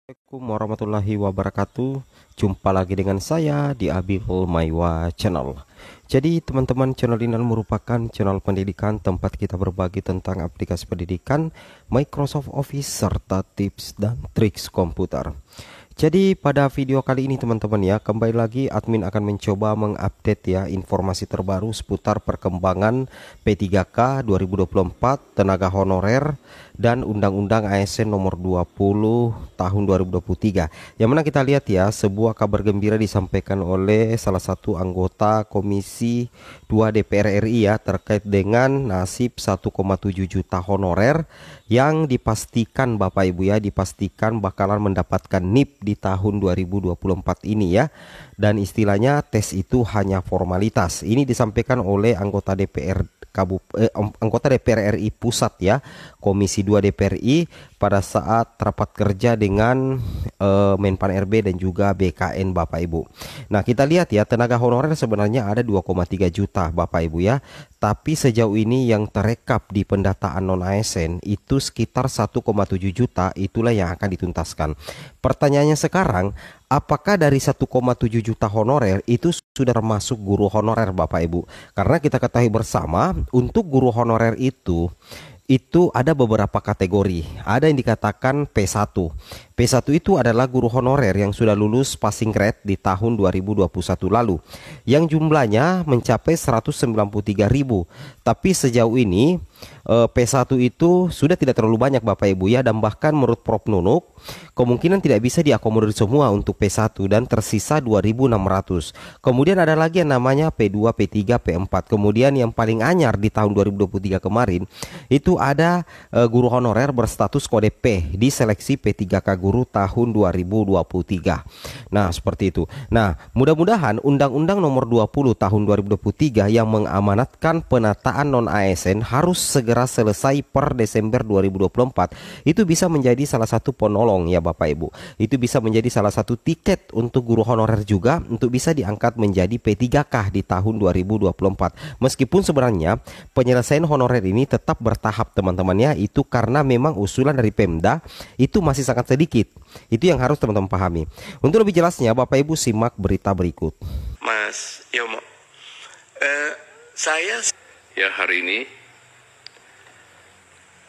Assalamualaikum warahmatullahi wabarakatuh. Jumpa lagi dengan saya di Abihul Maiwa Channel. Jadi teman-teman, channel ini merupakan channel pendidikan tempat kita berbagi tentang aplikasi pendidikan, Microsoft Office, serta tips dan triks komputer. Jadi pada video kali ini teman-teman ya, kembali lagi admin akan mencoba mengupdate ya informasi terbaru seputar perkembangan P3K 2024, tenaga honorer, dan Undang-Undang ASN nomor 20 tahun 2023. Yang mana kita lihat ya, sebuah kabar gembira disampaikan oleh salah satu anggota Komisi 2 DPR RI ya, terkait dengan nasib 1,7 juta honorer yang dipastikan Bapak Ibu ya, dipastikan bakalan mendapatkan NIP di tahun 2024 ini ya. Dan istilahnya tes itu hanya formalitas. Ini disampaikan oleh anggota anggota DPR RI Pusat ya, Komisi 2 DPR RI pada saat rapat kerja dengan Menpan RB dan juga BKN Bapak Ibu. Nah, kita lihat ya, tenaga honorer sebenarnya ada 2,3 juta Bapak Ibu ya. Tapi sejauh ini yang terekap di pendataan non ASN itu sekitar 1,7 juta, itulah yang akan dituntaskan. Pertanyaannya sekarang, apakah dari 1,7 juta honorer itu sudah termasuk guru honorer Bapak Ibu? Karena kita ketahui bersama, untuk guru honorer itu ada beberapa kategori. Ada yang dikatakan P1. P1 itu adalah guru honorer yang sudah lulus passing grade di tahun 2021 lalu, yang jumlahnya mencapai 193.000. Tapi sejauh ini P1 itu sudah tidak terlalu banyak Bapak Ibu ya, dan bahkan menurut Prof Nunuk kemungkinan tidak bisa diakomodir semua untuk P1 dan tersisa 2.600. Kemudian ada lagi yang namanya P2, P3, P4. Kemudian yang paling anyar di tahun 2023 kemarin itu ada guru honorer berstatus kode P di seleksi P3K guru tahun 2023. Nah, seperti itu. Nah, mudah-mudahan Undang-Undang nomor 20 tahun 2023 yang mengamanatkan penataan non ASN harus segera selesai per Desember 2024 itu bisa menjadi salah satu penolong ya Bapak Ibu. Itu bisa menjadi salah satu tiket untuk guru honorer juga untuk bisa diangkat menjadi P3K di tahun 2024. Meskipun sebenarnya penyelesaian honorer ini tetap bertahap teman-teman ya, itu karena memang usulan dari Pemda itu masih sangat sedikit. Itu yang harus teman-teman pahami. Untuk lebih jelasnya Bapak Ibu simak berita berikut. Mas Yomo, saya ya hari ini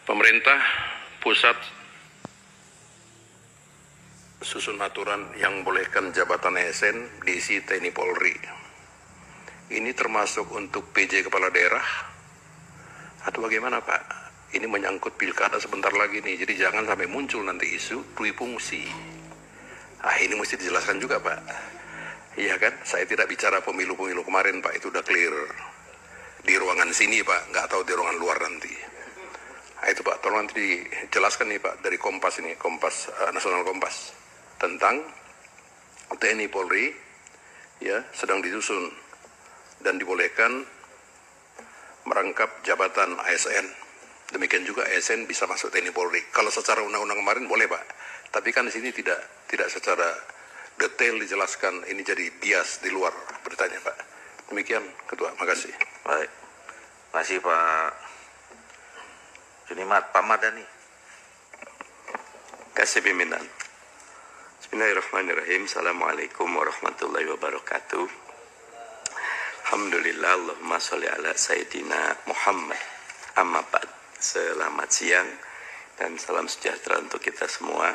pemerintah pusat susun aturan yang bolehkan jabatan ASN diisi TNI Polri. Ini termasuk untuk PJ kepala daerah atau bagaimana Pak? Ini menyangkut pilkada sebentar lagi nih, jadi jangan sampai muncul nanti isu dui fungsi. Ini mesti dijelaskan juga Pak. Iya kan, saya tidak bicara pemilu-pemilu kemarin Pak, itu udah clear. Di ruangan sini Pak, nggak tahu di ruangan luar nanti. Itu Pak, tolong nanti dijelaskan nih Pak dari Kompas ini, Kompas Nasional Kompas, tentang TNI Polri ya sedang disusun dan dibolehkan merangkap jabatan ASN. Demikian juga ASN bisa masuk TNI Polri. Kalau secara undang-undang kemarin boleh Pak, tapi kan di sini tidak secara detail dijelaskan. Ini jadi bias di luar beritanya Pak. Demikian Ketua, makasih. Baik, makasih Pak Junimat, Pak Madani. Kasih pimpinan. Bismillahirrahmanirrahim. Assalamualaikum warahmatullahi wabarakatuh. Alhamdulillah, Allahumma sholli ala Sayyidina Muhammad. Amma ba'd. Selamat siang dan salam sejahtera untuk kita semua.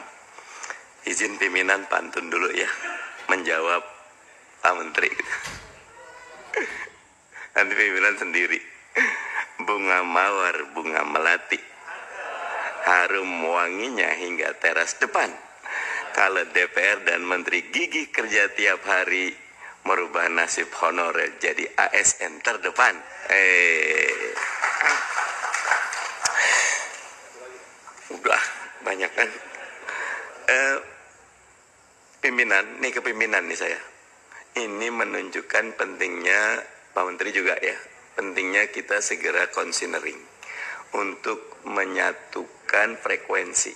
Izin pimpinan pantun dulu ya, menjawab Pak Menteri. Nanti pimpinan sendiri. Bunga mawar, bunga melati, harum wanginya hingga teras depan. Kalau DPR dan Menteri gigih kerja tiap hari, merubah nasib honorer jadi ASN terdepan. Udah banyak kan. Pimpinan, nih kepimpinan nih saya. Ini menunjukkan pentingnya Pak Menteri juga ya, pentingnya kita segera considering untuk menyatukan frekuensi.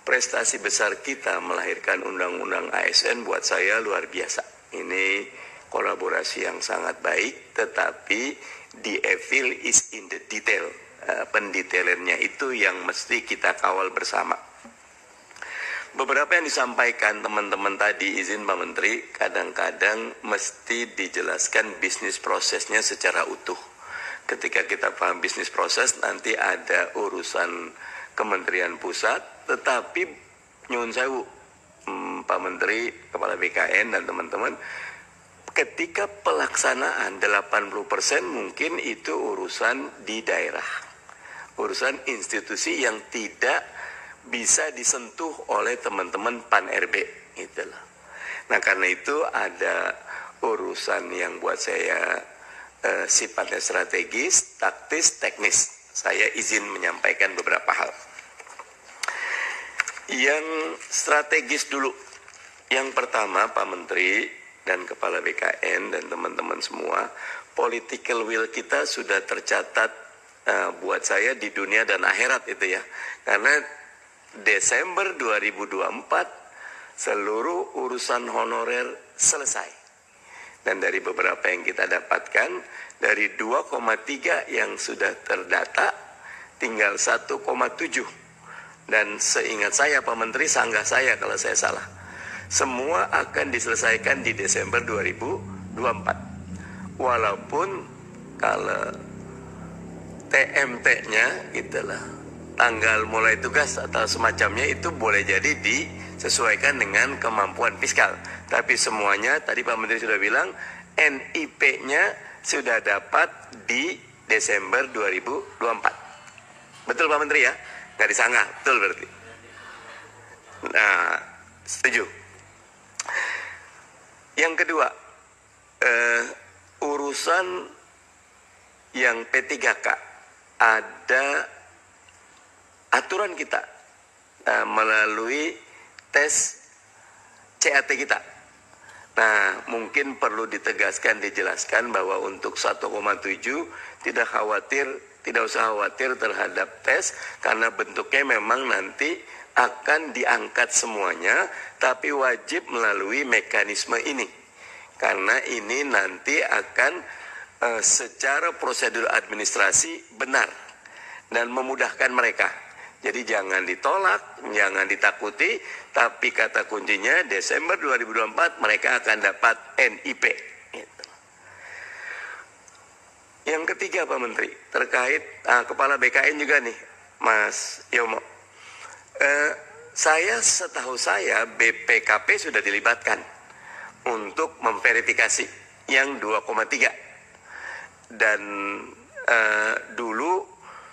Prestasi besar kita melahirkan undang-undang ASN buat saya luar biasa. Ini kolaborasi yang sangat baik, tetapi the evil is in the detail. Pendetailannya itu yang mesti kita kawal bersama. beberapa yang disampaikan teman-teman tadi, izin Pak Menteri, kadang-kadang mesti dijelaskan bisnis prosesnya secara utuh. Ketika kita paham bisnis proses, nanti ada urusan Kementerian Pusat, tetapi nyun sewu, Pak Menteri, Kepala BKN dan teman-teman, ketika pelaksanaan 80% mungkin itu urusan di daerah, urusan institusi yang tidak bisa disentuh oleh teman-teman Pan-RB, itulah. Nah, karena itu ada urusan yang buat saya sifatnya strategis, taktis, teknis. Saya izin menyampaikan beberapa hal. Yang strategis dulu. Yang pertama, Pak Menteri dan Kepala BKN dan teman-teman semua, political will kita sudah tercatat buat saya di dunia dan akhirat itu ya. Karena Desember 2024 seluruh urusan honorer selesai. Dan dari beberapa yang kita dapatkan, dari 2,3 yang sudah terdata, tinggal 1,7. Dan seingat saya Pak Menteri, sanggah saya kalau saya salah, semua akan diselesaikan di Desember 2024. Walaupun kalau TMT-nya itulah, tanggal mulai tugas atau semacamnya itu boleh jadi disesuaikan dengan kemampuan fiskal. Tapi semuanya tadi Pak Menteri sudah bilang NIP-nya sudah dapat di Desember 2024. Betul Pak Menteri ya? Nggak disanggah, betul berarti. Nah, setuju. Yang kedua, urusan yang P3K, ada aturan kita melalui tes CAT kita. Nah, mungkin perlu ditegaskan, dijelaskan bahwa untuk 1,7 tidak usah khawatir terhadap tes, karena bentuknya memang nanti akan diangkat semuanya, tapi wajib melalui mekanisme ini. Karena ini nanti akan secara prosedur administrasi benar dan memudahkan mereka. Jadi jangan ditolak, jangan ditakuti, tapi kata kuncinya Desember 2024 mereka akan dapat NIP. Gitu. Yang ketiga Pak Menteri, terkait Kepala BKN juga nih, Mas Yomo. Setahu saya BPKP sudah dilibatkan untuk memverifikasi yang 2,3. Dan dulu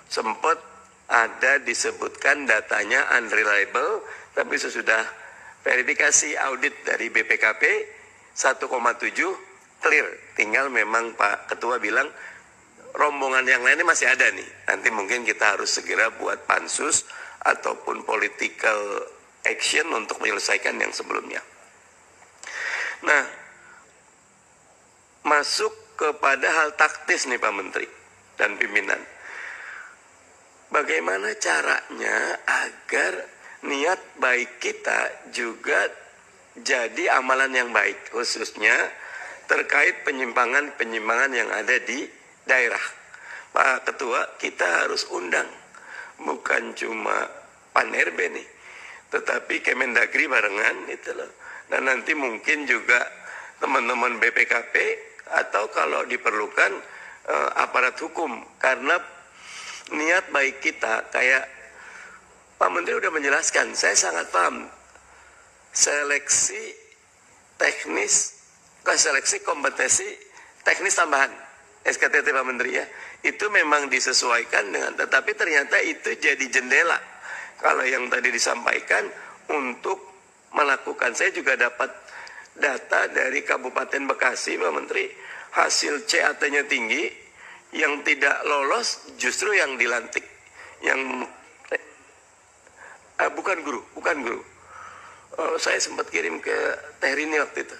sempat ada disebutkan datanya unreliable, tapi sesudah verifikasi audit dari BPKP 1,7 clear. Tinggal memang Pak Ketua bilang rombongan yang lainnya masih ada nih. Nanti mungkin kita harus segera buat pansus ataupun political action untuk menyelesaikan yang sebelumnya. Nah, masuk kepada hal taktis nih Pak Menteri dan pimpinan. Bagaimana caranya agar niat baik kita juga jadi amalan yang baik, khususnya terkait penyimpangan-penyimpangan yang ada di daerah. Pak Ketua, kita harus undang bukan cuma Pan-RB nih, tetapi Kemendagri barengan itu loh. Dan nanti mungkin juga teman-teman BPKP atau kalau diperlukan aparat hukum, karena niat baik kita, kayak Pak Menteri udah menjelaskan, saya sangat paham. Seleksi kompetensi teknis tambahan SKTT Pak Menteri ya, itu memang disesuaikan dengan, tetapi ternyata itu jadi jendela. Kalau yang tadi disampaikan untuk melakukan, saya juga dapat data dari Kabupaten Bekasi Pak Menteri, hasil CAT-nya tinggi, yang tidak lolos justru yang dilantik, yang bukan guru. Saya sempat kirim ke Teh Rini waktu itu.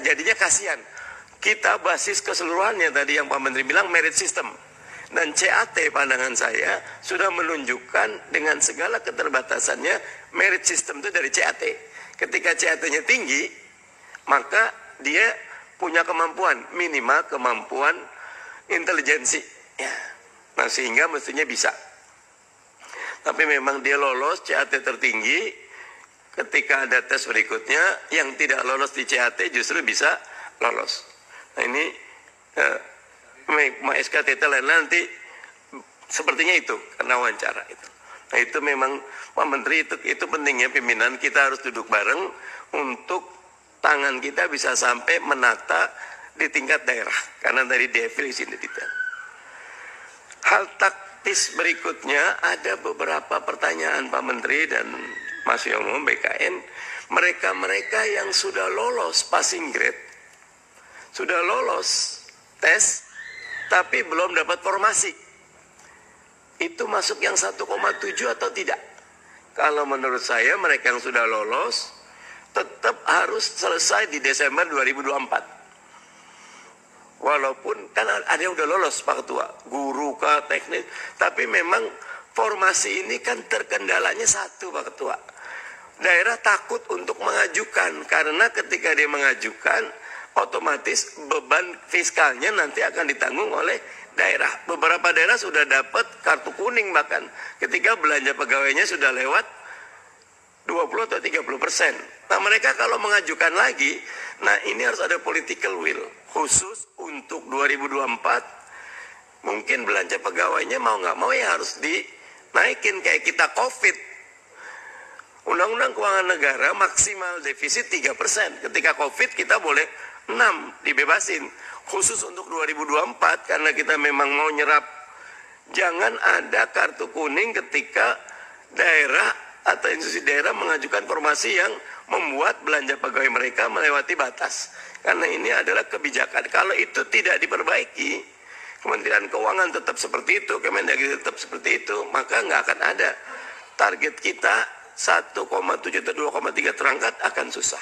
Jadinya kasihan. Kita basis keseluruhannya tadi yang Pak Menteri bilang merit system, dan CAT pandangan saya sudah menunjukkan dengan segala keterbatasannya merit system itu dari CAT. Ketika CAT-nya tinggi, maka dia punya kemampuan, minimal kemampuan intelijensi ya. Nah, sehingga mestinya bisa. tapi memang dia lolos CAT tertinggi. Ketika ada tes berikutnya yang tidak lolos di CAT justru bisa lolos. Nah ini SKTT lain nanti sepertinya itu karena wawancara itu. Nah itu memang Pak Menteri, itu pentingnya pimpinan kita harus duduk bareng untuk tangan kita bisa sampai menata di tingkat daerah, karena tadi definisi detail. Hal taktis berikutnya ada beberapa pertanyaan Pak Menteri dan Mas Yomo BKN, mereka-mereka yang sudah lolos passing grade, sudah lolos tes tapi belum dapat formasi, itu masuk yang 1,7 atau tidak? Kalau menurut saya mereka yang sudah lolos tetap harus selesai di Desember 2024. Walaupun kan ada yang udah lolos Pak Ketua, guru kah, teknik, tapi memang formasi ini kan terkendalanya satu Pak Ketua. Daerah takut untuk mengajukan, karena ketika dia mengajukan otomatis beban fiskalnya nanti akan ditanggung oleh daerah. Beberapa daerah sudah dapat kartu kuning bahkan ketika belanja pegawainya sudah lewat 20 atau 30%. Nah mereka kalau mengajukan lagi, nah ini harus ada political will khusus untuk 2024. Mungkin belanja pegawainya mau nggak mau ya harus dinaikin kayak kita COVID. Undang-undang Keuangan Negara maksimal defisit 3%. Ketika COVID kita boleh 6 dibebasin. Khusus untuk 2024 karena kita memang mau nyerap. Jangan ada kartu kuning ketika daerah atau institusi daerah mengajukan formasi yang membuat belanja pegawai mereka melewati batas. Karena ini adalah kebijakan. Kalau itu tidak diperbaiki, Kementerian Keuangan tetap seperti itu, Kemendagri tetap seperti itu, maka nggak akan ada. Target kita 1,7 atau 2,3 terangkat akan susah.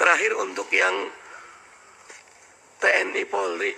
Terakhir untuk yang TNI Polri,